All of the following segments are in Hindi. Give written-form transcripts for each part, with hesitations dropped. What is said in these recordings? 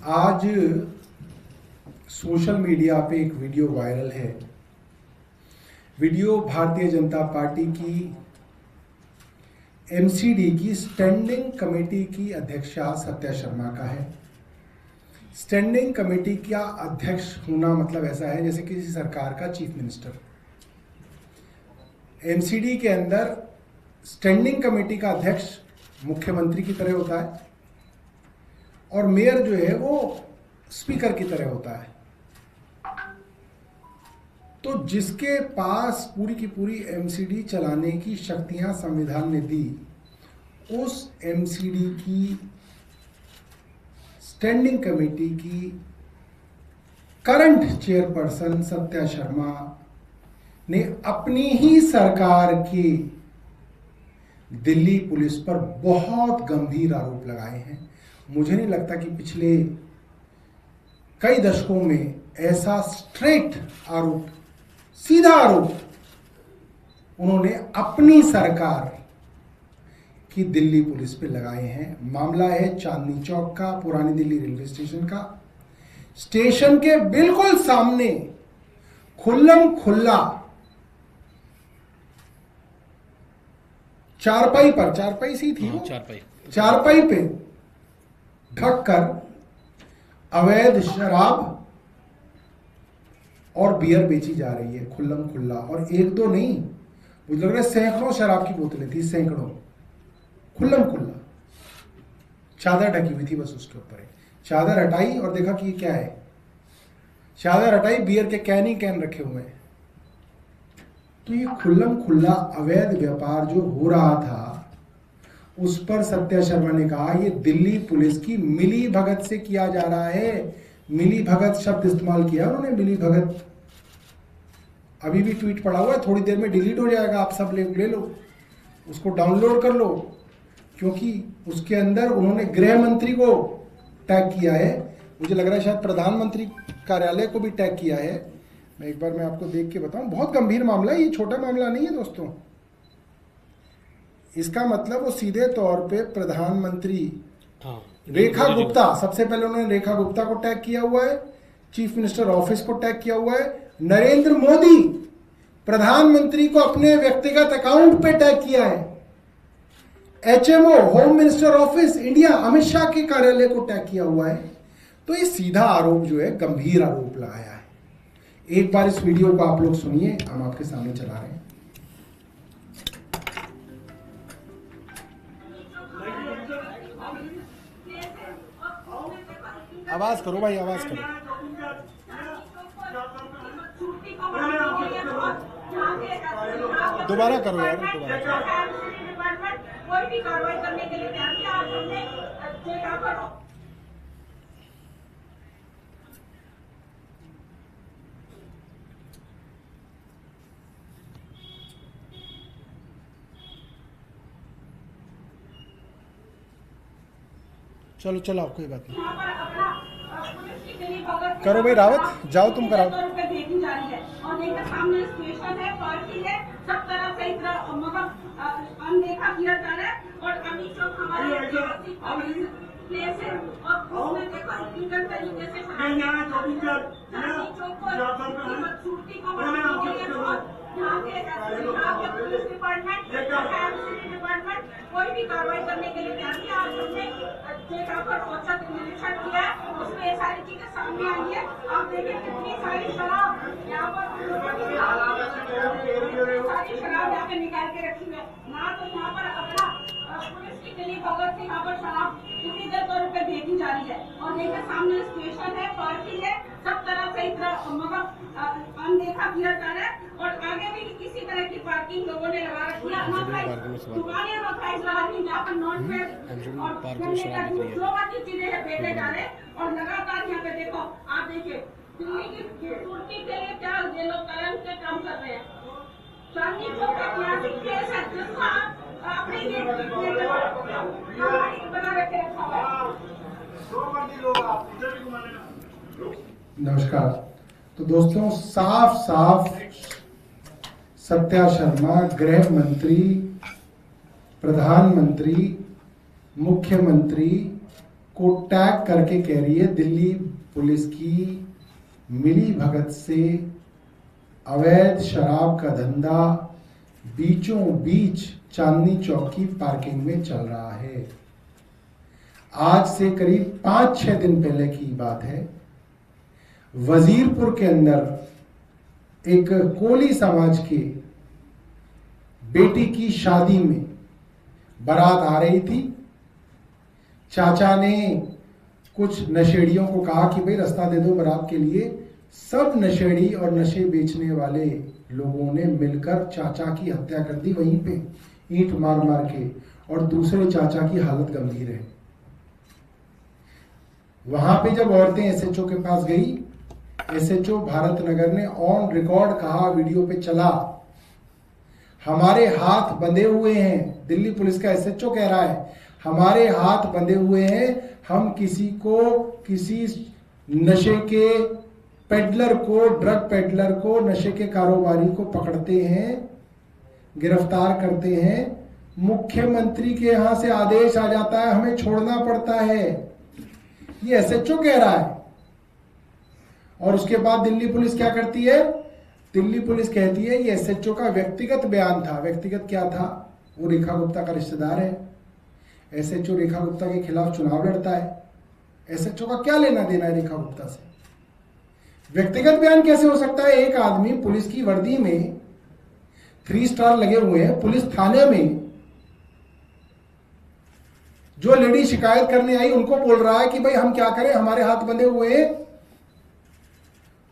आज सोशल मीडिया पे एक वीडियो वायरल है। वीडियो भारतीय जनता पार्टी की एमसीडी की स्टैंडिंग कमेटी की अध्यक्षा सत्या शर्मा का है। स्टैंडिंग कमेटी का अध्यक्ष होना मतलब ऐसा है जैसे किसी सरकार का चीफ मिनिस्टर। एमसीडी के अंदर स्टैंडिंग कमेटी का अध्यक्ष मुख्यमंत्री की तरह होता है और मेयर जो है वो स्पीकर की तरह होता है। तो जिसके पास पूरी की पूरी एमसीडी चलाने की शक्तियां संविधान ने दी, उस एमसीडी की स्टैंडिंग कमेटी की करंट चेयरपर्सन सत्या शर्मा ने अपनी ही सरकार की दिल्ली पुलिस पर बहुत गंभीर आरोप लगाए हैं। मुझे नहीं लगता कि पिछले कई दशकों में ऐसा स्ट्रेट आरोप, सीधा आरोप उन्होंने अपनी सरकार की दिल्ली पुलिस पे लगाए हैं। मामला है चांदनी चौक का, पुरानी दिल्ली रेलवे स्टेशन का। स्टेशन के बिल्कुल सामने खुल्लम खुल्ला चारपाई पर, चारपाई सी थी वो, चारपाई पे ढककर अवैध शराब और बियर बेची जा रही है खुल्लम खुल्ला। और एक दो नहीं, मुझे लग रहा है सैकड़ों शराब की बोतलें थी, सैकड़ों, खुल्लम खुल्ला। चादर ढकी हुई थी बस उसके ऊपर है। चादर हटाई और देखा कि ये क्या है। चादर हटाई, बियर के कैन ही कैन रखे हुए हैं। तो ये खुल्लम खुल्ला अवैध व्यापार जो हो रहा था, उस पर सत्या शर्मा ने कहा ये दिल्ली पुलिस की मिली भगत से किया जा रहा है। मिली भगत शब्द इस्तेमाल किया उन्होंने, मिली भगत। अभी भी ट्वीट पड़ा हुआ है, थोड़ी देर में डिलीट हो जाएगा, आप सब ले लो, उसको डाउनलोड कर लो, क्योंकि उसके अंदर उन्होंने गृह मंत्री को टैग किया है। मुझे लग रहा है शायद प्रधानमंत्री कार्यालय को भी टैग किया है। एक बार मैं आपको देख के बताऊं, बहुत गंभीर मामला है, ये छोटा मामला नहीं है दोस्तों। इसका मतलब वो सीधे तौर पे प्रधानमंत्री रेखा गुप्ता, सबसे पहले उन्होंने रेखा गुप्ता को टैग किया हुआ है, चीफ मिनिस्टर ऑफिस को टैग किया हुआ है, नरेंद्र मोदी प्रधानमंत्री को अपने व्यक्तिगत अकाउंट पे टैग किया है, HMO home minister office India Amit Shah के कार्यालय को टैग किया हुआ है। तो ये सीधा आरोप जो है, गंभीर आरोप लगाया है। एक बार इस वीडियो को आप लोग सुनिए, हम आपके सामने चला रहे हैं। आवाज करो भाई, आवाज करो। दोबारा करो यार, दोबारा। कोई भी कार्रवाई करने के लिए तैयार किया आपने। चलो चलो, कोई बात नहीं, करो भाई रावत, जाओ तुम कराओ। देखी जा रही है और देखिए सामने स्टेशन है, पार्किंग है, सब तरफ से मतलब अनदेखा किया जा रहा है। और अभी चौक हमारे प्लेस है और उसमें देखो लीगल तरीके से चौक पर खूबसूरती को बढ़ाने के लिए यहाँ के पुलिस डिपार्टमेंट, डिपार्टमेंट कोई भी कार्रवाई करने के लिए तैयार किया। आज हमने जगह पर औचक निरीक्षण किया है, उसमें ये सारी चीजें सामने आई है। आप देखिए कितनी सारी शराब यहाँ पर, सारी शराब यहाँ पे निकाल के रखी है ना। तो यहाँ पर अपना पुलिस की मिली भगत से यहाँ पर शराब कितनी देर तौर पे देखी जा रही है। और देखिए सामने स्टेशन है, पार्किंग है, सब तरफ से मतलब अनदेखा किया जा रहा है। और आगे भी किसी तरह की पार्किंग लोगों ने लगा रखी है, दुकानें अनऑथराइज्ड लगा रखी, जहाँ पर नॉन फेयर और जो बाकी चीजें है बेचे जा रहे। और लगातार यहाँ पे देखो, आप देखिए दिल्ली की खूबसूरती के लिए क्या ये लोग कलंक के काम कर रहे हैं। चांदनी चौक का ऐतिहासिक प्लेस है जिसको आपने ये बना रखे रखा है। नमस्कार। तो दोस्तों, साफ साफ सत्या शर्मा गृह मंत्री, प्रधानमंत्री, मुख्यमंत्री को टैग करके कह रही है दिल्ली पुलिस की मिली भगत से अवैध शराब का धंधा बीचों बीच चांदनी चौक की पार्किंग में चल रहा है। आज से करीब 5-6 दिन पहले की बात है। वजीरपुर के अंदर एक कोली समाज के बेटी की शादी में बारात आ रही थी। चाचा ने कुछ नशेड़ियों को कहा कि भाई रास्ता दे दो बारात के लिए। सब नशेड़ी और नशे बेचने वाले लोगों ने मिलकर चाचा की हत्या कर दी वहीं पे ईंट मार मार के, और दूसरे चाचा की हालत गंभीर है। वहां पे जब औरतें एसएचओ के पास गई, एसएचओ भारत नगर ने ऑन रिकॉर्ड कहा, वीडियो पे चला, हमारे हाथ बंधे हुए हैं। दिल्ली पुलिस का एसएचओ कह रहा है हमारे हाथ बंधे हुए हैं, हम किसी नशे के पेडलर को, ड्रग पेडलर को, नशे के कारोबारी को पकड़ते हैं, गिरफ्तार करते हैं, मुख्यमंत्री के यहां से आदेश आ जाता है, हमें छोड़ना पड़ता है। ये एसएचओ कह रहा है। और उसके बाद दिल्ली पुलिस क्या करती है? दिल्ली पुलिस कहती है ये एसएचओ का व्यक्तिगत बयान था। व्यक्तिगत क्या था? वो रेखा गुप्ता का रिश्तेदार है। एसएचओ रेखा गुप्ता के खिलाफ चुनाव लड़ता है। एसएचओ का क्या लेना देना है रेखा गुप्ता से? व्यक्तिगत बयान कैसे हो सकता है? एक आदमी पुलिस की वर्दी में 3 स्टार लगे हुए हैं, पुलिस थाने में, जो लेडी शिकायत करने आई उनको बोल रहा है कि भाई हम क्या करें, हमारे हाथ बंधे हुए हैं।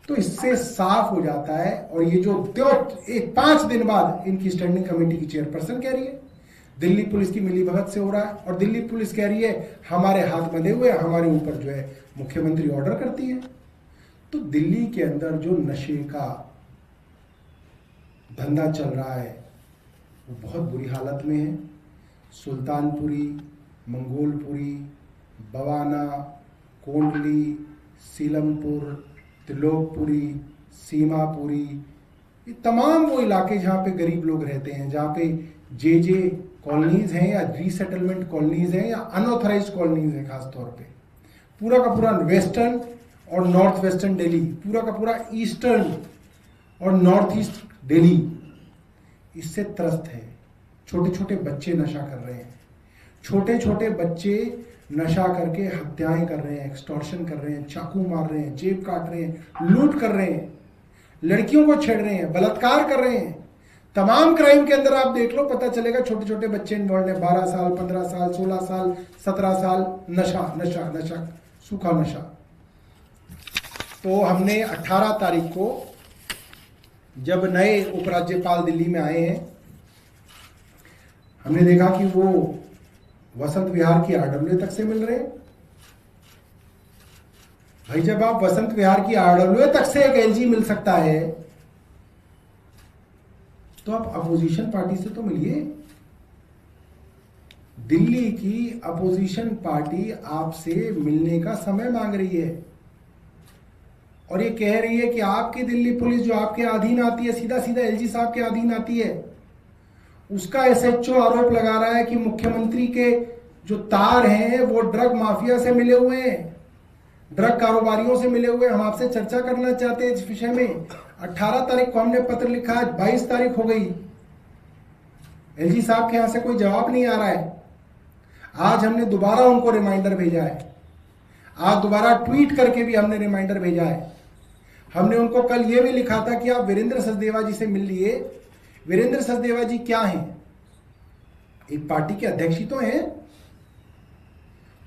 तो इससे साफ हो जाता है। और ये जो 5 दिन बाद इनकी स्टैंडिंग कमेटी की चेयरपर्सन कह रही है दिल्ली पुलिस की मिलीभगत से हो रहा है, और दिल्ली पुलिस कह रही है हमारे हाथ बंधे हुए, हमारे ऊपर जो है मुख्यमंत्री ऑर्डर करती है। तो दिल्ली के अंदर जो नशे का धंधा चल रहा है वो बहुत बुरी हालत में है। सुल्तानपुरी, मंगोलपुरी, बवाना, कोंडली, सीलमपुर, त्रिलोकपुरी, सीमापुरी, ये तमाम वो इलाके जहाँ पे गरीब लोग रहते हैं, जहाँ पे जे कॉलोनीज हैं या रीसेटलमेंट कॉलोनीज हैं या अनऑथराइज कॉलोनीज हैं। खास तौर पे पूरा का पूरा वेस्टर्न और नॉर्थ वेस्टर्न दिल्ली, पूरा का पूरा ईस्टर्न और नॉर्थ ईस्ट दिल्ली इससे त्रस्त है। छोटे छोटे बच्चे नशा कर रहे हैं, छोटे छोटे बच्चे नशा करके हत्याएं कर रहे हैं, एक्सटॉर्शन कर रहे हैं, चाकू मार रहे हैं, जेब काट रहे हैं, लूट कर रहे हैं, लड़कियों को छेड़ रहे हैं, बलात्कार कर रहे हैं। तमाम क्राइम के अंदर आप देख लो, पता चलेगा छोटे छोटे बच्चे इन्वॉल्व हैं। 12 साल, 15 साल, 16 साल, 17 साल, नशा नशा नशा, सूखा नशा। तो हमने 18 तारीख को जब नए उपराज्यपाल दिल्ली में आए हैं, हमने देखा कि वो वसंत विहार की आरडब्ल्यू तक से मिल रहे हैं। भाई जब आप वसंत विहार की आरडब्ल्यू तक से एक एलजी मिल सकता है तो आप अपोजिशन पार्टी से तो मिलिए। दिल्ली की अपोजिशन पार्टी आपसे मिलने का समय मांग रही है और ये कह रही है कि आपकी दिल्ली पुलिस जो आपके अधीन आती है, सीधा सीधा एलजी साहब के अधीन आती है, उसका एसएचओ आरोप लगा रहा है कि मुख्यमंत्री के जो तार हैं वो ड्रग माफिया से मिले हुए हैं, ड्रग कारोबारियों से मिले हुए। हम आपसे चर्चा करना चाहते हैं इस विषय में। 18 तारीख को हमने पत्र लिखा, आज 22 तारीख हो गई, एलजी साहब के यहां से कोई जवाब नहीं आ रहा है। आज हमने दोबारा उनको रिमाइंडर भेजा है, आज दोबारा ट्वीट करके भी हमने रिमाइंडर भेजा है। हमने उनको कल ये भी लिखा था कि आप वीरेंद्र सचदेवा जी से मिल लिए। वीरेंद्र सचदेवा जी क्या हैं? एक पार्टी के अध्यक्ष ही तो हैं,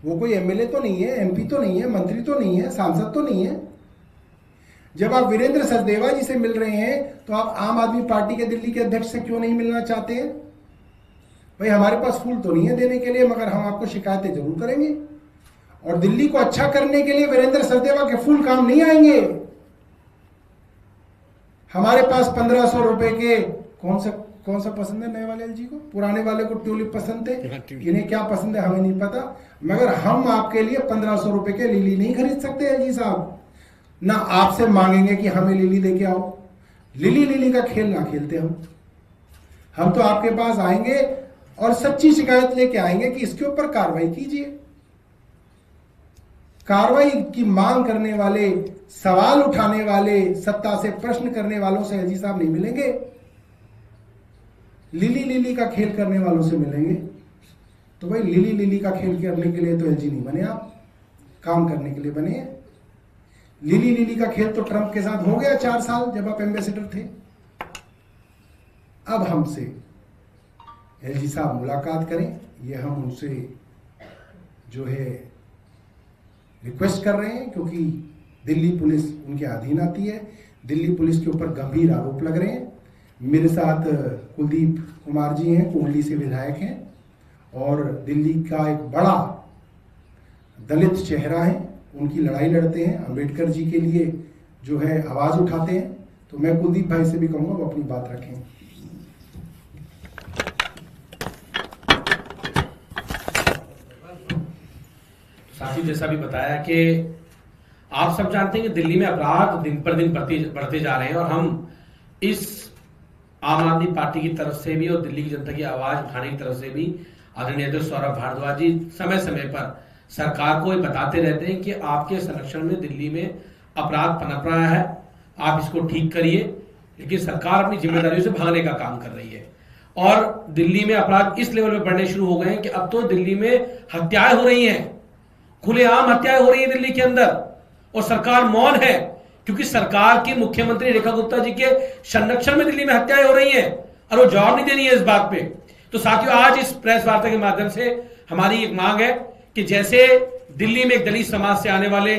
वो कोई एमएलए तो नहीं है, एमपी तो नहीं है, मंत्री तो नहीं है, सांसद तो नहीं है। जब आप वीरेंद्र सचदेवा जी से मिल रहे हैं तो आप आम आदमी पार्टी के दिल्ली के अध्यक्ष से क्यों नहीं मिलना चाहते हैं? भाई हमारे पास फूल तो नहीं है देने के लिए, मगर हम आपको शिकायतें जरूर करेंगे और दिल्ली को अच्छा करने के लिए वीरेंद्र सचदेवा के फूल काम नहीं आएंगे। हमारे पास 1500 रुपए के कौन सा पसंद है नए वाले एलजी को? पुराने वाले को ट्यूलिप पसंद थे, इन्हें क्या पसंद है हमें नहीं पता, मगर हम आपके लिए 1500 रुपए के लिली नहीं खरीद सकते एलजी साहब। ना आपसे मांगेंगे कि हमें लिली दे के आओ। लिली का खेल ना खेलते हम तो आपके पास आएंगे और सच्ची शिकायत लेके आएंगे कि इसके ऊपर कार्रवाई कीजिए। कार्रवाई की मांग करने वाले, सवाल उठाने वाले, सत्ता से प्रश्न करने वालों से एलजी साहब नहीं मिलेंगे, लिली लिली का खेल करने वालों से मिलेंगे। तो भाई लिली लिली का खेल करने के लिए तो एलजी नहीं बने, आप काम करने के लिए बने हैं। लिली लिली का खेल तो ट्रंप के साथ हो गया 4 साल जब आप एम्बेसडर थे। अब हमसे एलजी साहब मुलाकात करें, ये हम उनसे जो है रिक्वेस्ट कर रहे हैं, क्योंकि दिल्ली पुलिस उनके अधीन आती है। दिल्ली पुलिस के ऊपर गंभीर आरोप लग रहे हैं। मेरे साथ कुलदीप कुमार जी हैं, कोंडली से विधायक हैं और दिल्ली का एक बड़ा दलित चेहरा है, उनकी लड़ाई लड़ते हैं, अंबेडकर जी के लिए जो है आवाज उठाते हैं। तो मैं कुलदीप भाई से भी कहूंगा वो अपनी बात रखें। साथी जैसा भी बताया कि आप सब जानते हैं कि दिल्ली में अपराध दिन पर दिन बढ़ते जा रहे हैं और हम इस आम आदमी पार्टी की तरफ से भी और दिल्ली की जनता की आवाज उठाने की तरफ से भी आदरणीय अध्यक्ष सौरभ भारद्वाज जी समय समय पर सरकार को ये बताते रहते हैं कि आपके संरक्षण में दिल्ली में अपराध पनप रहा है, आप इसको ठीक करिए। लेकिन सरकार अपनी जिम्मेदारियों से भागने का काम कर रही है और दिल्ली में अपराध इस लेवल पे बढ़ने शुरू हो गए हैं कि अब तो दिल्ली में हत्याएं हो रही हैं, खुलेआम हत्याएं हो रही है दिल्ली के अंदर, और सरकार मौन है क्योंकि सरकार की मुख्यमंत्री रेखा गुप्ता जी के संरक्षण में दिल्ली में हत्याएं हो रही हैं और वो जवाब नहीं दे रही है इस बात पे। तो साथियों, आज इस प्रेस वार्ता के माध्यम से हमारी एक मांग है कि जैसे दिल्ली में एक दलित समाज से आने वाले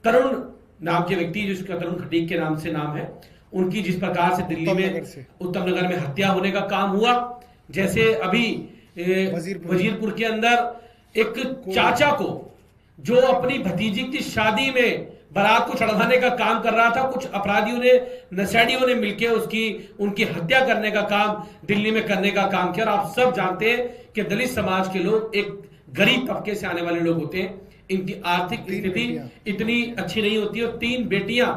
तरुण नाम के व्यक्ति, जिसका तरुण खटीक के नाम से नाम है, उनकी जिस प्रकार से दिल्ली में उत्तम नगर में हत्या होने का काम हुआ, जैसे अभी वजीरपुर के अंदर एक चाचा को जो अपनी भतीजी की शादी में बारात को चढ़ाने का काम कर रहा था, कुछ अपराधियों ने, नशेड़ियों ने मिलकर उनकी हत्या करने का काम दिल्ली में करने का काम किया। और आप सब जानते हैं कि दलित समाज के लोग एक गरीब तबके से आने वाले लोग होते हैं, इनकी आर्थिक स्थिति इतनी अच्छी नहीं होती और 3 बेटियां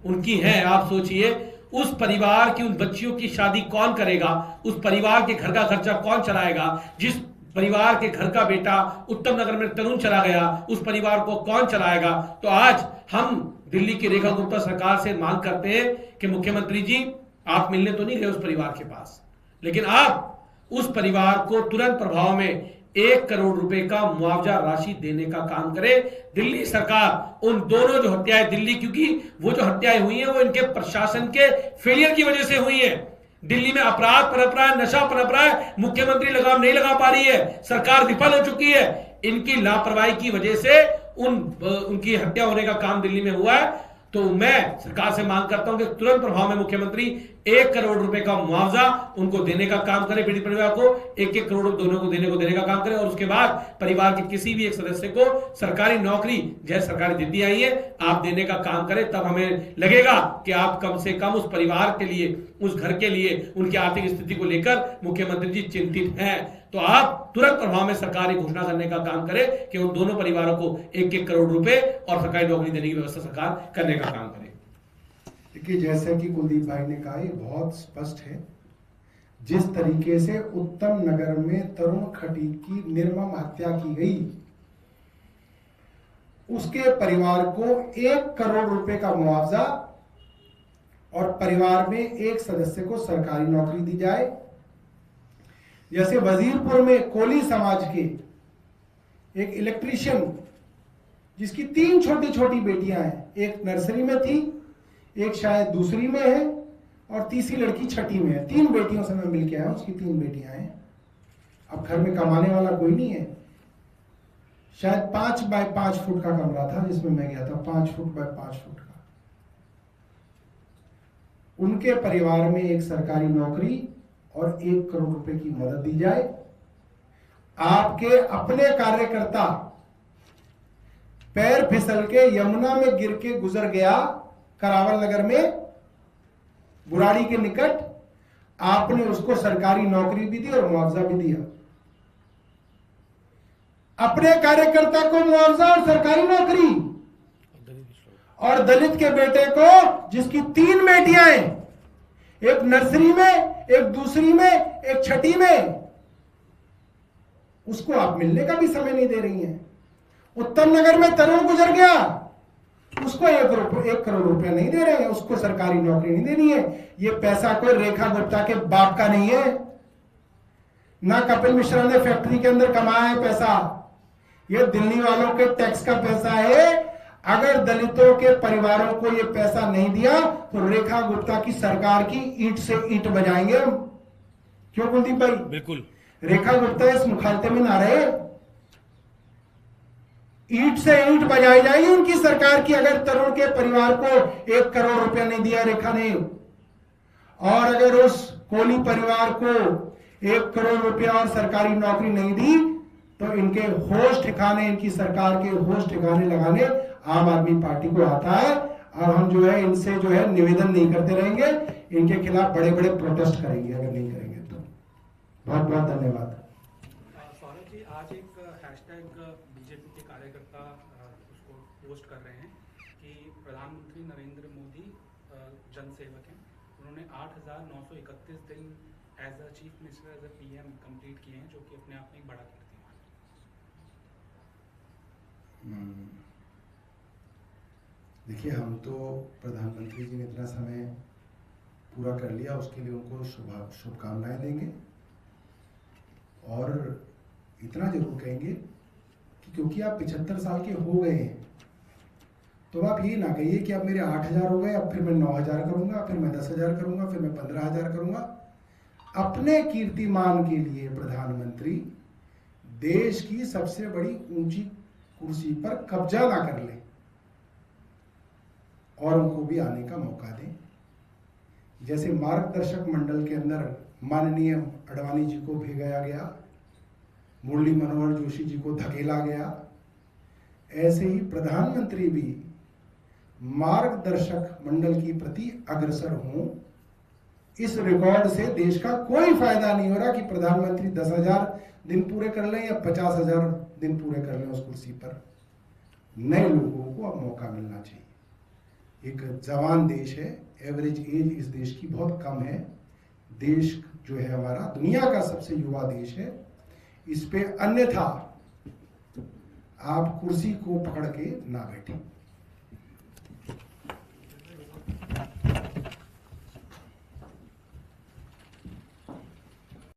उनकी हैं। आप सोचिए उस परिवार की, उन बच्चियों की शादी कौन करेगा, उस परिवार के घर का खर्चा कौन चलाएगा, जिस परिवार के घर का बेटा उत्तम नगर में तरुण चला गया उस परिवार को कौन चलाएगा। तो आज हम दिल्ली की रेखा गुप्ता सरकार से मांग करते हैं कि मुख्यमंत्री जी, आप मिलने तो नहीं गए उस परिवार के पास, लेकिन आप उस परिवार को तुरंत प्रभाव में 1 करोड़ रुपए का मुआवजा राशि देने का काम करे। दिल्ली सरकार उन दोनों जो हत्याएं दिल्ली, क्योंकि वो जो हत्याएं हुई हैं वो इनके प्रशासन के फेलियर की वजह से हुई हैं। दिल्ली में अपराध पनप रहा है, नशा पनप रहा है, मुख्यमंत्री लगाम नहीं लगा पा रही है, सरकार विफल हो चुकी है। इनकी लापरवाही की वजह से उनकी हत्या होने का काम दिल्ली में हुआ है। तो मैं सरकार से मांग करता हूं कि तुरंत प्रभाव में मुख्यमंत्री 1 करोड़ रुपए का मुआवजा उनको देने का काम करे, पीड़ित परिवार को 1-1 करोड़ दोनों को देने का काम करे और उसके बाद परिवार के किसी भी एक सदस्य को सरकारी नौकरी, जैसे सरकारी दीदी आई है, आप देने का काम करें। तब हमें लगेगा कि आप कम से कम उस परिवार के लिए, उस घर के लिए, उनकी आर्थिक स्थिति को लेकर मुख्यमंत्री जी चिंतित हैं। तो आप तुरंत प्रभाव में सरकारी घोषणा करने का काम करें कि उन दोनों परिवारों को 1-1 करोड़ रुपए और सरकारी नौकरी देने की व्यवस्था सरकार करने का काम करे। देखिए, जैसे कि कुलदीप भाई ने कहा, ये बहुत स्पष्ट है। जिस तरीके से उत्तम नगर में तरुण खटीक की निर्मम हत्या की गई, उसके परिवार को 1 करोड़ रुपए का मुआवजा और परिवार में एक सदस्य को सरकारी नौकरी दी जाए। जैसे वजीरपुर में कोली समाज के एक इलेक्ट्रीशियन, जिसकी 3 छोटी छोटी बेटियां हैं, एक नर्सरी में थी, एक शायद दूसरी में है और तीसरी लड़की छठी में है। 3 बेटियों से मैं मिल के आया, उसकी 3 बेटियां हैं। अब घर में कमाने वाला कोई नहीं है। शायद 5 बाय 5 फुट का कमरा था जिसमें मैं गया था, 5 फुट बाय 5 फुट का। उनके परिवार में एक सरकारी नौकरी और 1 करोड़ रुपए की मदद दी जाए। आपके अपने कार्यकर्ता पैर फिसल के यमुना में गिर के गुजर गया, करावल नगर में बुराड़ी के निकट, आपने उसको सरकारी नौकरी भी दी और मुआवजा भी दिया। अपने कार्यकर्ता को मुआवजा और सरकारी नौकरी, और दलित के बेटे को, जिसकी 3 बेटियां हैं, एक नर्सरी में, एक दूसरी में, एक छठी में, उसको आप मिलने का भी समय नहीं दे रही हैं। उत्तम नगर में तरुण गुजर गया, उसको 1 करोड़ रुपया नहीं दे रहे हैं, उसको सरकारी नौकरी नहीं देनी है। ये पैसा कोई रेखा गुप्ता के बाप का नहीं है, ना कपिल मिश्रा ने फैक्ट्री के अंदर कमाया है पैसा, ये दिल्ली वालों के टैक्स का पैसा है। अगर दलितों के परिवारों को ये पैसा नहीं दिया तो रेखा गुप्ता की सरकार की ईंट से ईंट बजाएंगे हम। क्यों कुलदीप भाई? बिल्कुल। रेखा गुप्ता इस मुखालते में ना रहे, ईंट से ईंट बजाई जाएगी उनकी सरकार की अगर तरुण के परिवार को 1 करोड़ रुपया नहीं दिया रेखा ने, और अगर उस कोहली परिवार को 1 करोड़ रुपया और सरकारी नौकरी नहीं दी तो इनके होश ठिकाने, इनकी सरकार के होश ठिकाने लगाने आम आदमी पार्टी को आता है। और हम जो है इनसे जो है निवेदन नहीं करते रहेंगे, इनके खिलाफ बड़े बड़े प्रोटेस्ट करेंगे अगर नहीं करेंगे तो। बहुत बहुत धन्यवाद। सौरभ जी, आज एक हैशटैग बीजेपी के कार्यकर्ता उसको पोस्ट कर रहे हैं कि प्रधानमंत्री नरेंद्र मोदी जनसेवक हैं, उन्होंने 8,931 दिन as a chief minister, as a PM complete किए हैं, जो कि अपने आप में एक बड़ा कीर्तिमान है। देखिए, हम तो प्रधानमंत्री जी ने इतना समय पूरा कर लिया, उसके लिए उनको शुभकामनाएं देंगे। और इतना जरूर कहेंगे कि क्योंकि आप 75 साल के हो गए हैं तो आप ये ना कहिए कि अब मेरे 8,000 हो गए, अब फिर मैं 9,000 करूंगा, फिर मैं 10,000 करूंगा, फिर मैं 15,000 करूंगा। अपने कीर्तिमान के लिए प्रधानमंत्री देश की सबसे बड़ी ऊंची कुर्सी पर कब्जा ना कर ले और उनको भी आने का मौका दें। जैसे मार्गदर्शक मंडल के अंदर माननीय अडवाणी जी को भेजा गया, मुरली मनोहर जोशी जी को धकेला गया, ऐसे ही प्रधानमंत्री भी मार्गदर्शक मंडल की प्रति अग्रसर हों। इस रिकॉर्ड से देश का कोई फायदा नहीं हो रहा कि प्रधानमंत्री 10,000 दिन पूरे कर लें या 50,000 दिन पूरे कर लें उस कुर्सी पर। नए लोगों को अब मौका मिलना चाहिए। एक जवान देश है, एवरेज एज इस देश की बहुत कम है। देश जो है हमारा दुनिया का सबसे युवा देश है। इस पे अन्यथा आप कुर्सी को पकड़ के ना बैठें।